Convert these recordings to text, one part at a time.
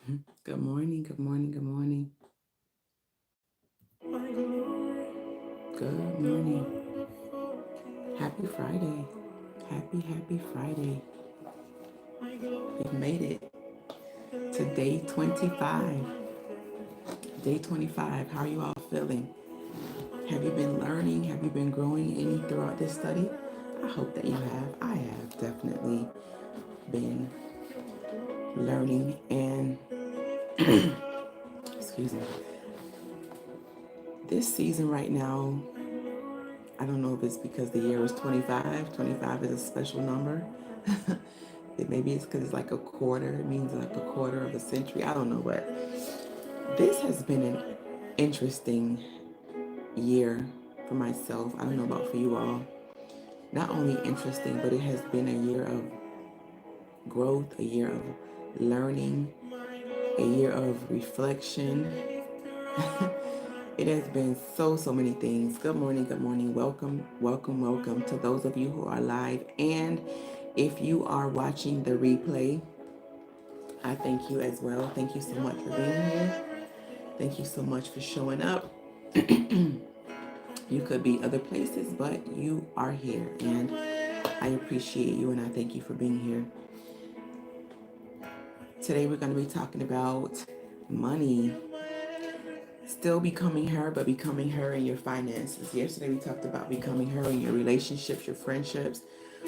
Good morning, good morning, good morning, good morning. Happy Friday. Happy Friday. We've made it to day 25. Day 25. How are you all feeling? Have you been learning? Have you been growing any throughout this study? I hope that you have. I have definitely been learning and, excuse me, this season right now, I don't know if it's because the year was 25. 25 is a special number. Maybe it's because it's like a quarter. It means like a quarter of a century. I don't know, but this has been an interesting year for myself. I don't know about for you all. Not only interesting, but it has been a year of growth, a year of learning, a year of reflection. It has been so many things. Good morning, good morning. Welcome to those of you who are live. And if you are watching the replay, I thank you as well. Thank you so much for being here. Thank you so much for showing up. You could be other places, but you are here. And I appreciate you and I thank you for being here. Today we're going to be talking about money. Still becoming her, but becoming her in your finances. Yesterday we talked about becoming her in your relationships, your friendships.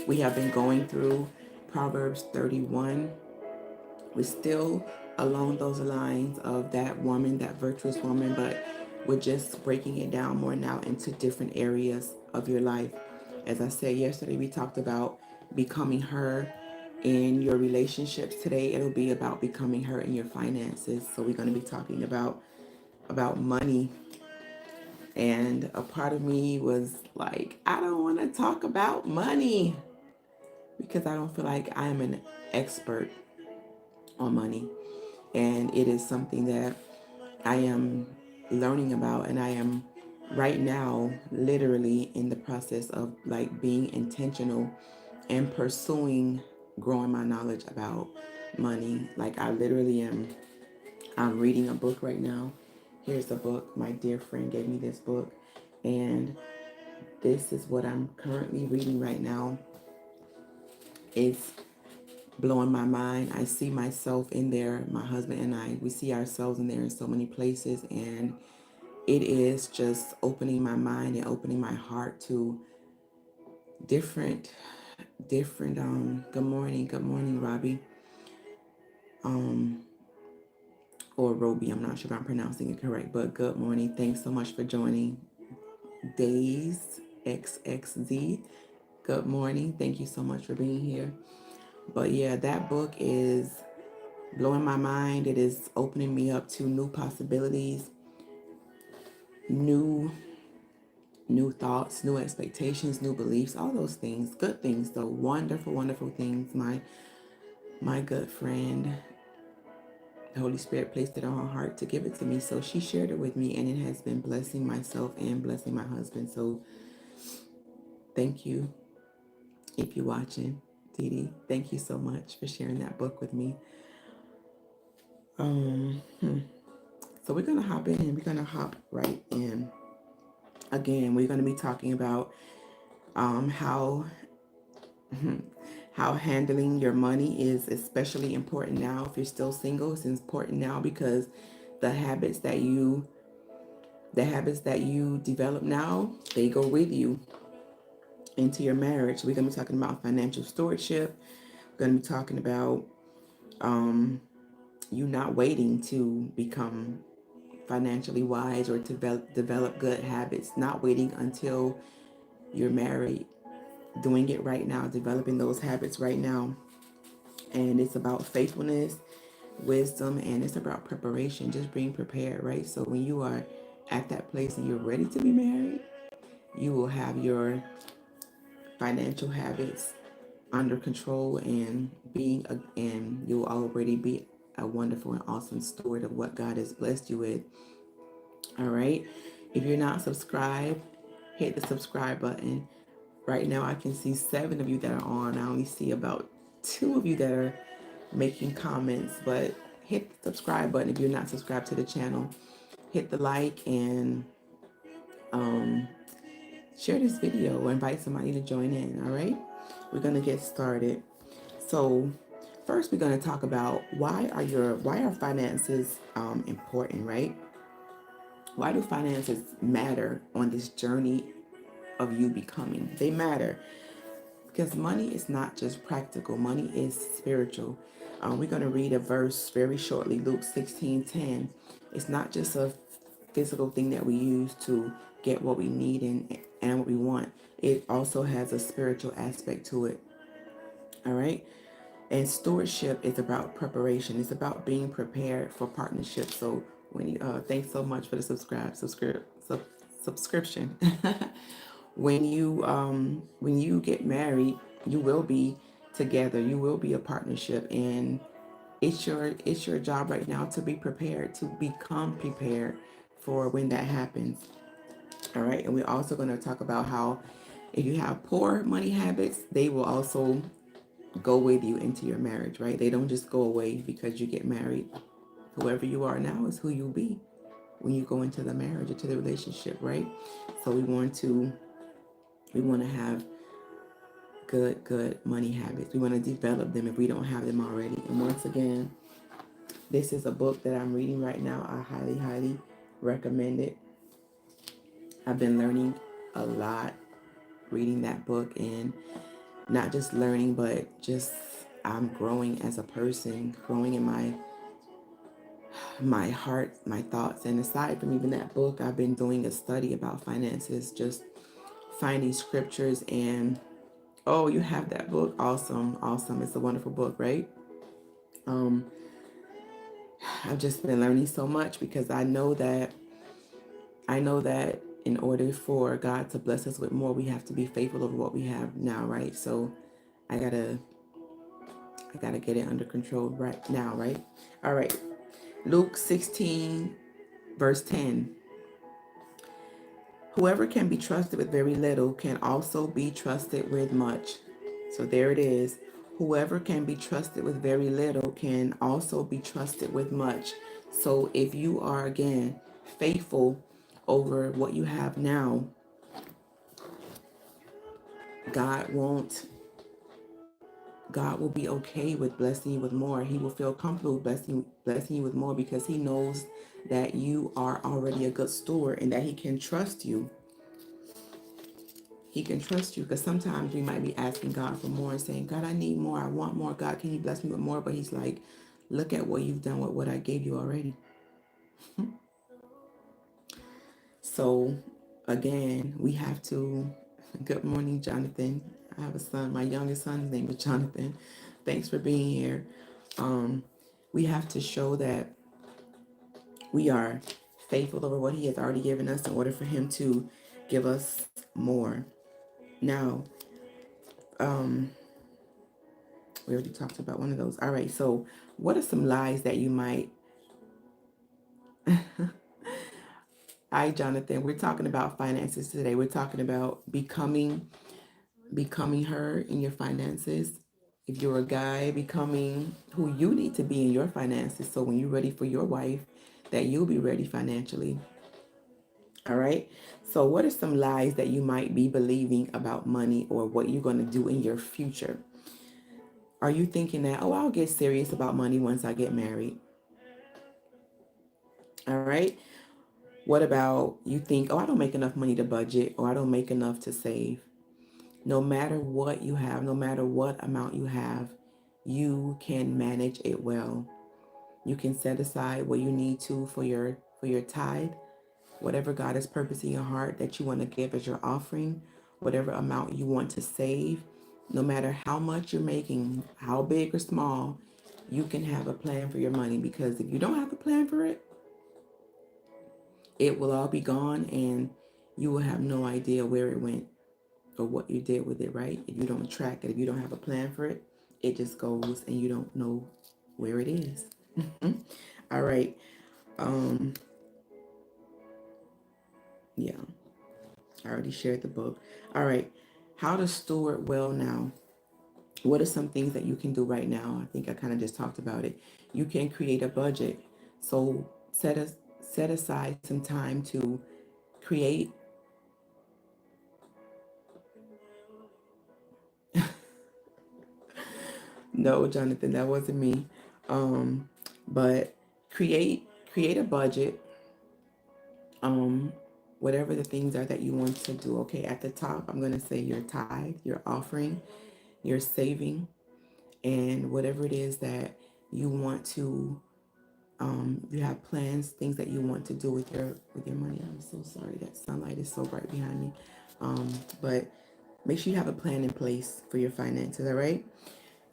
We have been going through Proverbs 31. We're still along those lines of that woman, that virtuous woman, but we're just breaking it down more now into different areas of your life. As I said yesterday, we talked about becoming her in your relationships. Today, it'll be about becoming her in your finances. So we're going to be talking about money. And a part of me was like, I don't want to talk about money because I don't feel like I am an expert on money. And it is something that I am learning about, and I am right now literally in the process of like being intentional and pursuing growing my knowledge about money. Like I literally am I'm reading a book right now. Here's the book. My dear friend gave me this book, and this is what I'm currently reading right now. It's blowing my mind. I see myself in there. My husband and I, we see ourselves in there in so many places, and it is just opening my mind and opening my heart to different good morning Robbie, um or Roby. I'm not sure if I'm pronouncing it correct, but good morning. Thanks so much for joining. Days XXZ, good morning. Thank you so much for being here. But yeah, that book is blowing my mind. It is opening me up to new possibilities, new thoughts, new expectations, new beliefs, all those things, good things, though, wonderful things. My good friend, the Holy Spirit placed it on her heart to give it to me, so she shared it with me, and it has been blessing myself and blessing my husband. So thank you, if you're watching, Dee Dee. Thank you so much for sharing that book with me. So we're gonna hop in. We're gonna hop right in. Again, we're gonna be talking about how how handling your money is especially important now. If you're still single, it's important now because the habits that you develop now, they go with you into your marriage. We're going to be talking about financial stewardship. We're going to be talking about you not waiting to become financially wise or to develop good habits, not waiting until you're married, doing it right now, developing those habits right now. And it's about faithfulness, wisdom, and it's about preparation, just being prepared, right? So when you are at that place and you're ready to be married, you will have your financial habits under control and you'll already be a wonderful and awesome steward of what God has blessed you with. All right. If you're not subscribed, hit the subscribe button. Right now I can see 7 of you that are on. I only see about 2 of you that are making comments, but hit the subscribe button if you're not subscribed to the channel. Hit the like and um, share this video or invite somebody to join in. All right, we're gonna get started. So first, we're gonna talk about why are finances important, right? Why do finances matter on this journey of you becoming? They matter because money is not just practical, money is spiritual. We're going to read a verse very shortly, Luke 16:10. It's not just a physical thing that we use to get what we need and what we want. It also has a spiritual aspect to it. All right. And stewardship is about preparation. It's about being prepared for partnership. So when you thanks so much for the subscription. When you get married, you will be together. You will be a partnership, and it's your job right now to be prepared, to become prepared for when that happens. All right, and we're also going to talk about how if you have poor money habits, they will also go with you into your marriage, right? They don't just go away because you get married. Whoever you are now is who you'll be when you go into the marriage or to the relationship, right? So we want to have good money habits. We want to develop them if we don't have them already. And once again, this is a book that I'm reading right now. I highly recommend it. I've been learning a lot reading that book, and not just learning, but just I'm growing as a person, growing in my heart, my thoughts. And aside from even that book, I've been doing a study about finances, just finding scriptures. And oh, you have that book. Awesome. It's a wonderful book, right? Um, I've just been learning so much because I know that in order for God to bless us with more, we have to be faithful over what we have now, right? So I gotta get it under control right now, right? All right. Luke 16, verse 10. Whoever can be trusted with very little can also be trusted with much. So there it is. Whoever can be trusted with very little can also be trusted with much. So if you are, again, faithful over what you have now, God won't God will be okay with blessing you with more. He will feel comfortable blessing you with more because he knows that you are already a good steward and that he can trust you. He can trust you because sometimes we might be asking God for more and saying, God, I need more. I want more. God, can you bless me with more? But he's like, look at what you've done with what I gave you already. So again, we have to, good morning, Jonathan. I have a son, my youngest son's name is Jonathan. Thanks for being here. We have to show that we are faithful over what he has already given us in order for him to give us more. Now, we already talked about one of those. All right, so what are some lies that you might... Hi, Jonathan. We're talking about finances today. We're talking about becoming her in your finances. If you're a guy, becoming who you need to be in your finances. So when you're ready for your wife, that you'll be ready financially. All right. So what are some lies that you might be believing about money or what you're going to do in your future? Are you thinking that, oh, I'll get serious about money once I get married? All right. What about you think, oh, I don't make enough money to budget, or I don't make enough to save? No matter what you have, no matter what amount you have, you can manage it well. You can set aside what you need to for your tithe, whatever God has purposed in your heart that you want to give as your offering, whatever amount you want to save. No matter how much you're making, how big or small, you can have a plan for your money, because if you don't have a plan for it, it will all be gone and you will have no idea where it went or what you did with it, right? If you don't track it, if you don't have a plan for it, it just goes and you don't know where it is. All right. Yeah, I already shared the book. All right. How to steward well now. What are some things that you can do right now? I think I kind of just talked about it. You can create a budget. So set aside some time to create. No, Jonathan, that wasn't me. Um, but create a budget. Um, whatever the things are that you want to do. Okay, at the top, I'm gonna say your tithe, your offering, your saving, and whatever it is that you want to. You have plans, things that you want to do with your money. I'm so sorry that sunlight is so bright behind me. But make sure you have a plan in place for your finances. All right.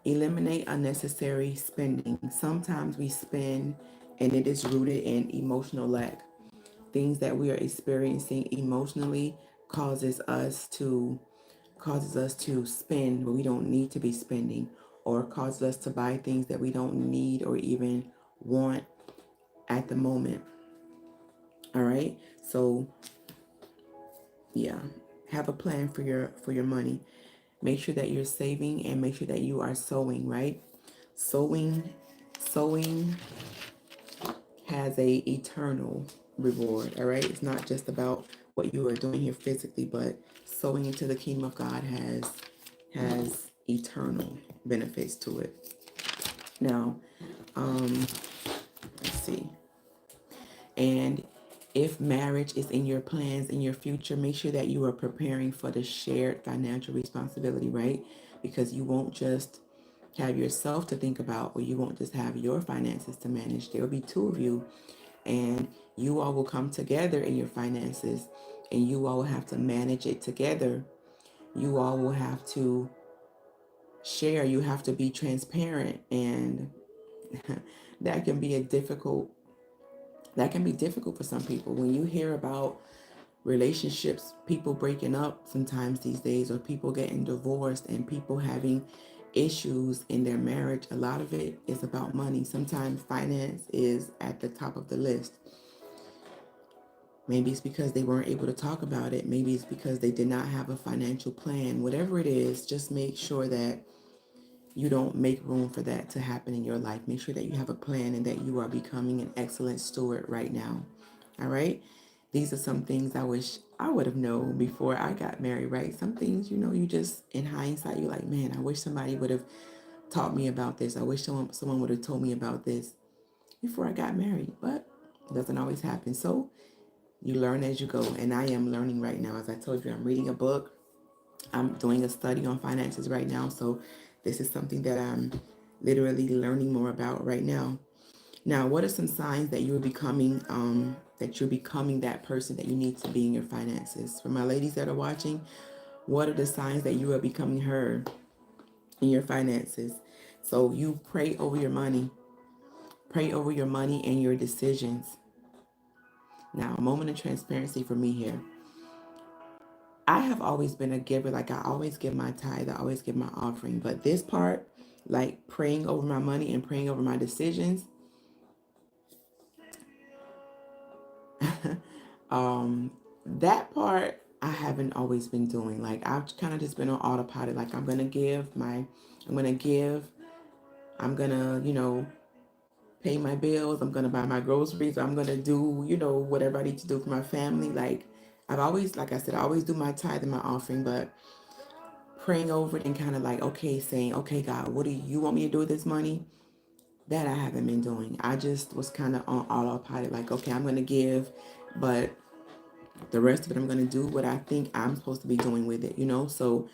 Eliminate unnecessary spending. Sometimes we spend and it is rooted in emotional lack. Things that we are experiencing emotionally causes us to spend where we don't need to be spending, or causes us to buy things that we don't need or even want at the moment. All right. So yeah, have a plan for your money. Make sure that you're saving and make sure that you are sowing, right? Sowing has a eternal reward, all right? It's not just about what you are doing here physically, but sowing into the kingdom of God has eternal benefits to it. Now, let's see. And if marriage is in your plans in your future, make sure that you are preparing for the shared financial responsibility, right? Because you won't just have yourself to think about, or you won't just have your finances to manage. There will be two of you, and you all will come together in your finances, and you all will have to manage it together. You all will have to share. You have to be transparent, and that can be a difficult that can be difficult for some people. When you hear about relationships, people breaking up sometimes these days, or people getting divorced and people having issues in their marriage, a lot of it is about money. Sometimes finance is at the top of the list. Maybe it's because they weren't able to talk about it. Maybe it's because they did not have a financial plan. Whatever it is, just make sure that you don't make room for that to happen in your life. Make sure that you have a plan and that you are becoming an excellent steward right now. All right. These are some things I wish I would have known before I got married, right? Some things, you just in hindsight, you're like, man, I wish somebody would have taught me about this. I wish someone would have told me about this before I got married, but it doesn't always happen. So you learn as you go. And I am learning right now. As I told you, I'm reading a book. I'm doing a study on finances right now. So this is something that I'm literally learning more about right now. Now, what are some signs that you're becoming that person that you need to be in your finances? For my ladies that are watching, what are the signs that you are becoming her in your finances? So you pray over your money. Pray over your money and your decisions. Now, a moment of transparency for me here. I have always been a giver. Like, I always give my tithe, I always give my offering. But this part, like praying over my money and praying over my decisions, that part I haven't always been doing. Like, I've kind of just been on autopilot. Like, I'm gonna give, I'm gonna, pay my bills, I'm gonna buy my groceries, I'm gonna do, whatever I need to do for my family. Like, I've always, like I said, I always do my tithe and my offering, but praying over it and kind of like, okay, saying, okay, God, what do you want me to do with this money? That I haven't been doing. I just was kind of on autopilot, like, okay, I'm gonna give, but the rest of it, I'm going to do what I think I'm supposed to be doing with it, So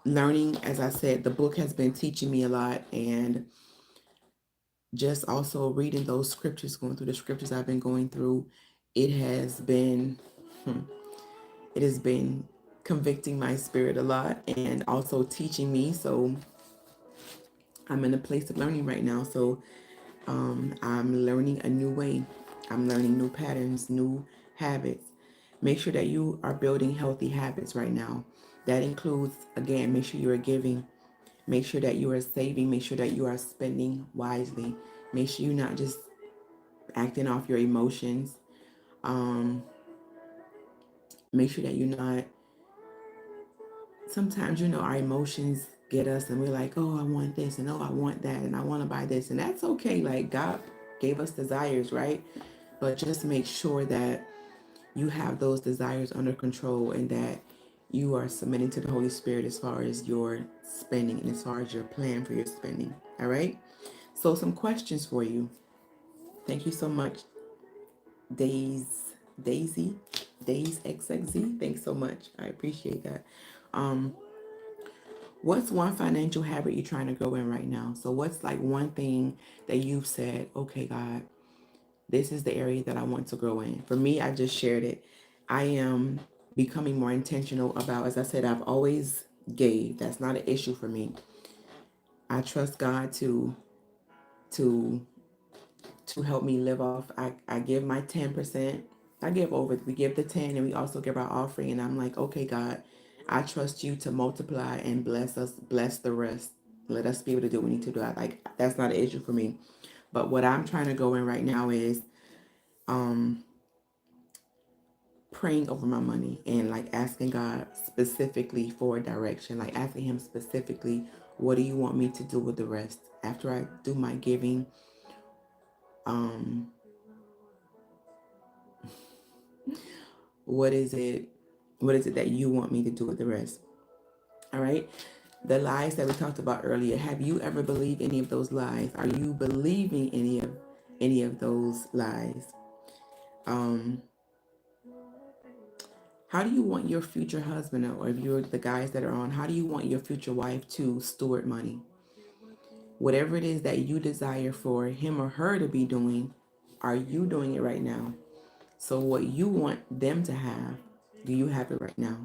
learning, as I said, the book has been teaching me a lot, and just also reading those scriptures, going through the scriptures I've been going through, it has been, it has been convicting my spirit a lot and also teaching me. So I'm in a place of learning right now. So I'm learning a new way. I'm learning new patterns, new habits. Make sure that you are building healthy habits right now. That includes, again, make sure you are giving. Make sure that you are saving. Make sure that you are spending wisely. Make sure you're not just acting off your emotions. Um, make sure that you're not sometimes, our emotions get us and we're like, oh, I want this and oh, I want that and I want to buy this. And that's okay. Like God gave us desires, right? But just make sure that you have those desires under control and that you are submitting to the Holy Spirit as far as your spending and as far as your plan for your spending. All right. So some questions for you. Thank you so much, Daisy, Days XXZ. Thanks so much. I appreciate that. Um, what's one financial habit you're trying to grow in right now? So what's like one thing that you've said, okay, God, this is the area that I want to grow in. For me, I just shared it. I am becoming more intentional about, as I said, I've always gave. That's not an issue for me. I trust God to to help me live off. I give my 10%. I give over. We give the 10 and we also give our offering. And I'm like, okay, God, I trust you to multiply and bless us, bless the rest. Let us be able to do what we need to do. That's not an issue for me. But what I'm trying to go in right now is praying over my money and like asking God specifically for direction, like asking him specifically, what do you want me to do with the rest? After I do my giving, what is it that you want me to do with the rest? All right. The lies that we talked about earlier, have you ever believed any of those lies? Are you believing any of those lies? How do you want your future husband, or if you're the guys that are on, how do you want your future wife to steward money? Whatever it is that you desire for him or her to be doing, are you doing it right now? So what you want them to have, do you have it right now?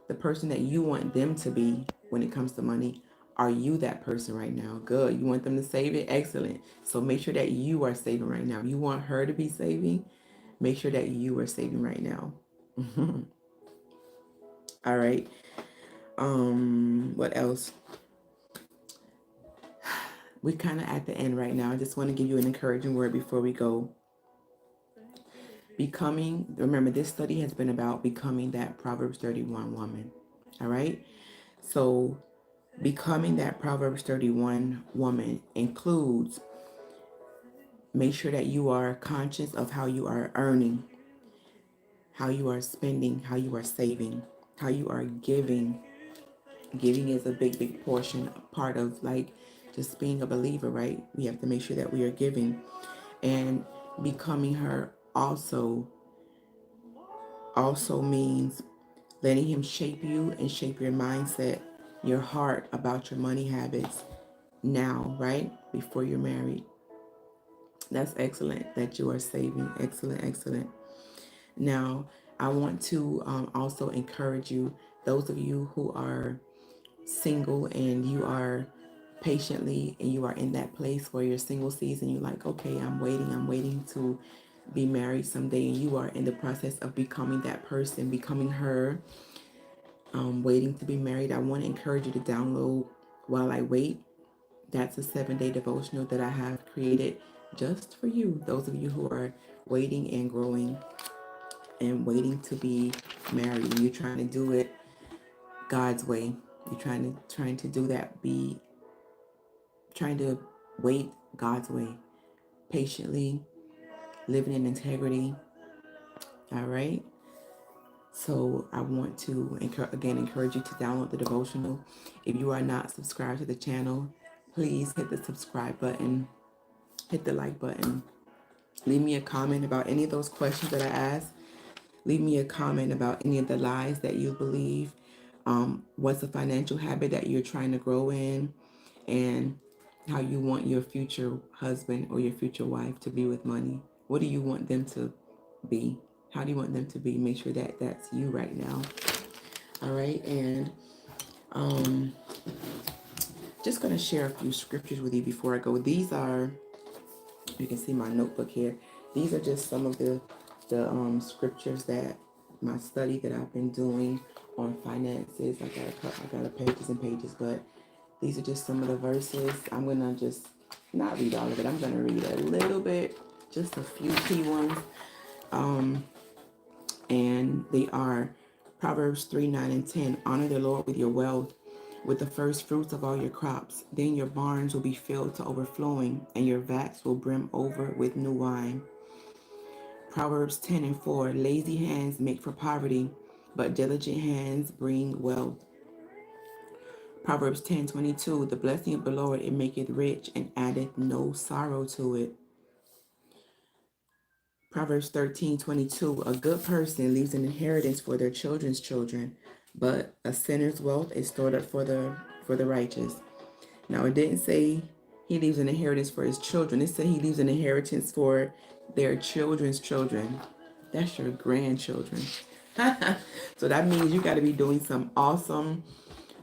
The person that you want them to be when it comes to money, are you that person right now? Good. You want them to save it? Excellent. So make sure that you are saving right now. You want her to be saving? Make sure that you are saving right now. All right. What else? We're kind of at the end right now. I just want to give you an encouraging word before we go. Remember, this study has been about becoming that Proverbs 31 woman. All right. So becoming that Proverbs 31 woman includes, make sure that you are conscious of how you are earning, how you are spending, how you are saving, how you are giving. Giving is a big portion, part of like just being a believer, right? We have to make sure that we are giving. And becoming her also means letting him shape you and shape your mindset, your heart about your money habits now, right? Before you're married. That's excellent that you are saving. Excellent. Now, I want to also encourage you, those of you who are single and you are patiently and you are in that place where you're single season, you're like, okay, I'm waiting to be married someday, and you are in the process of becoming that person, becoming her, waiting to be married. I want to encourage you to download While I Wait. That's a 7-day devotional that I have created just for you, those of you who are waiting and growing and waiting to be married, and you're trying to do it God's way. You're trying to do that, trying to wait God's way, patiently, living in integrity. All right. So I want to encourage you to download the devotional. If you are not subscribed to the channel, please hit the subscribe button, hit the like button. Leave me a comment about any of those questions that I asked. Leave me a comment about any of the lies that you believe. What's a financial habit that you're trying to grow in, and how you want your future husband or your future wife to be with money. What do you want them to be? How do you want them to be? Make sure that that's you right now. All right. And just going to share a few scriptures with you before I go. These are, you can see my notebook here. These are just some of the scriptures that my study that I've been doing on finances. I got pages and pages, but these are just some of the verses. I'm gonna just not read all of it. I'm gonna read a little bit, just a few key ones. And they are Proverbs 3, 9, and 10. Honor the Lord with your wealth, with the first fruits of all your crops. Then your barns will be filled to overflowing, and your vats will brim over with new wine. Proverbs 10 and 4. Lazy hands make for poverty, but diligent hands bring wealth. Proverbs 10:22. The blessing of the Lord, it maketh rich, and addeth no sorrow to it. Proverbs 13:22. A good person leaves an inheritance for their children's children, but a sinner's wealth is stored up for the righteous. Now it didn't say he leaves an inheritance for his children. It said he leaves an inheritance for their children's children. That's your grandchildren. So that means you got to be doing some awesome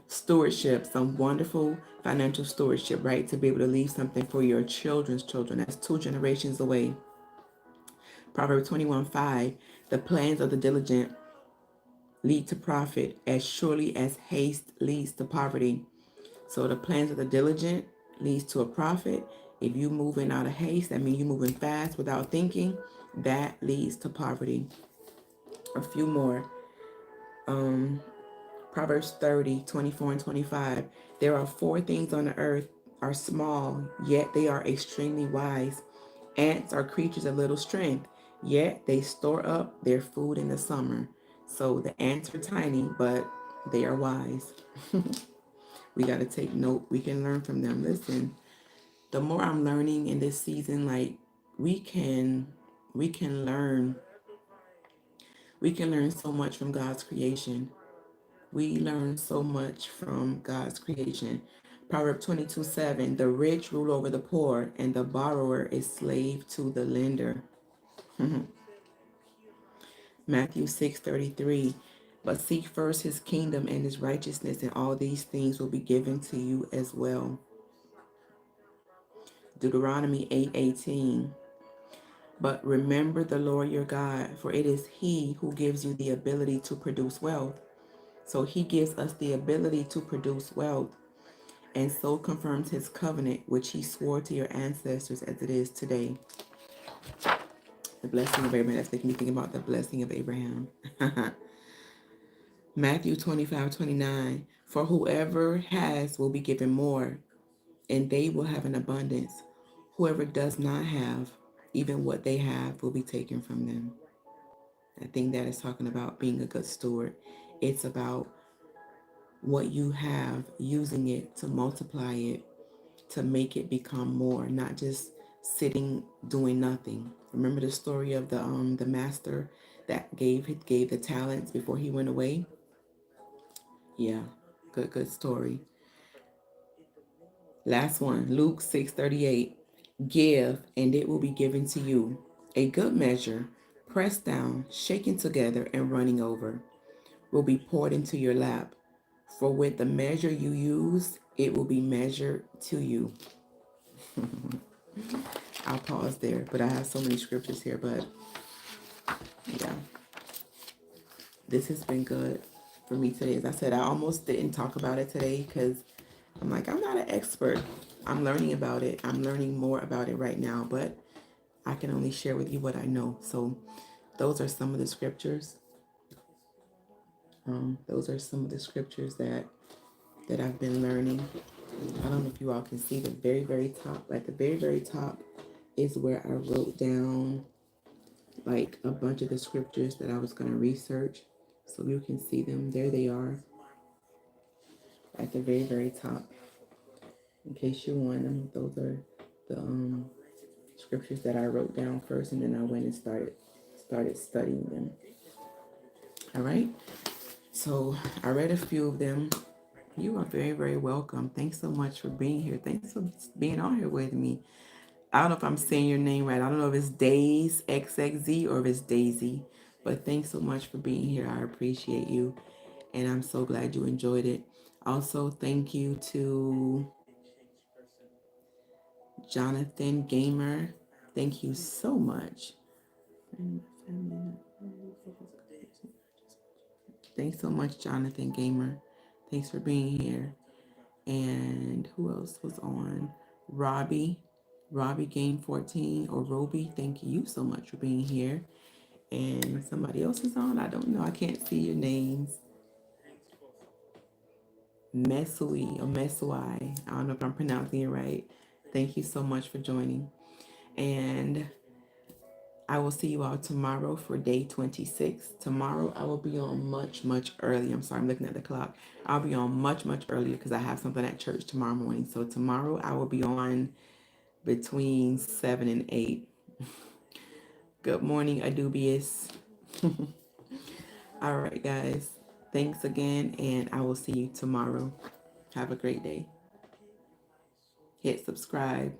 stewardship, some wonderful financial stewardship, right? To be able to leave something for your children's children. That's 2 generations away. Proverbs 21:5. The plans of the diligent lead to profit as surely as haste leads to poverty. So the plans of the diligent leads to a profit. If you moving out of haste, that means you moving fast without thinking. That leads to poverty. A few more. Proverbs 30:24 and 25. There are 4 things on the earth are small, yet they are extremely wise. Ants are creatures of little strength, yet they store up their food in the summer. So the ants are tiny, but they are wise. We got to take note. We can learn from them. Listen, the more I'm learning in this season, like we can we can learn we can learn so much from God's creation. We learn so much from God's creation. Proverbs 22:7. The rich rule over the poor, and the borrower is slave to the lender. Matthew 6:33. But seek first his kingdom and his righteousness, and all these things will be given to you as well. Deuteronomy 8:18. But remember the Lord your God, for it is he who gives you the ability to produce wealth. So he gives us the ability to produce wealth, and so confirms his covenant, which he swore to your ancestors as it is today. The blessing of Abraham. That's making me think about the blessing of Abraham. Matthew 25:29. For whoever has will be given more, and they will have an abundance. Whoever does not have, even what they have will be taken from them. I think that is talking about being a good steward. It's about what you have, using it to multiply it, to make it become more, not just sitting doing nothing. Remember the story of the master that gave the talents before he went away? Yeah, good story. Last one, Luke 6:38. Give, and it will be given to you. A good measure, pressed down, shaken together, and running over, will be poured into your lap. For with the measure you use, it will be measured to you. I'll pause there, but I have so many scriptures here, but yeah, this has been good for me today. As I said, I almost didn't talk about it today because I'm like, I'm not an expert. I'm learning about it. I'm learning more about it right now, but I can only share with you what I know. So those are some of the scriptures. Those are some of the scriptures that I've been learning. I don't know if you all can see the very, very top. At the very, very top is where I wrote down like a bunch of the scriptures that I was going to research. So you can see them. There they are at the very, very top. In case you're wondering, those are the scriptures that I wrote down first, and then I went and started studying them. All right. So I read a few of them. You are very, very welcome. Thanks so much for being here. Thanks for being on here with me. I don't know if I'm saying your name right. I don't know if it's Days XXZ or if it's Daisy, but thanks so much for being here. I appreciate you, and I'm so glad you enjoyed it. Also, thank you to Jonathan Gamer. Thank you so much. Thanks so much, Jonathan Gamer. Thanks for being here. And who else was on? Robbie Game 14 or Roby. Thank you so much for being here. And somebody else is on. I don't know. I can't see your names. Mesui or Mesui. I don't know if I'm pronouncing it right. Thank you so much for joining. And I will see you all tomorrow for day 26. Tomorrow I will be on much early. I'm sorry, I'm looking at the clock. I'll be on much earlier because I have something at church tomorrow morning. So tomorrow I will be on between 7 and 8. Good morning, Adubius. All right, guys. Thanks again, and I will see you tomorrow. Have a great day. Hit subscribe.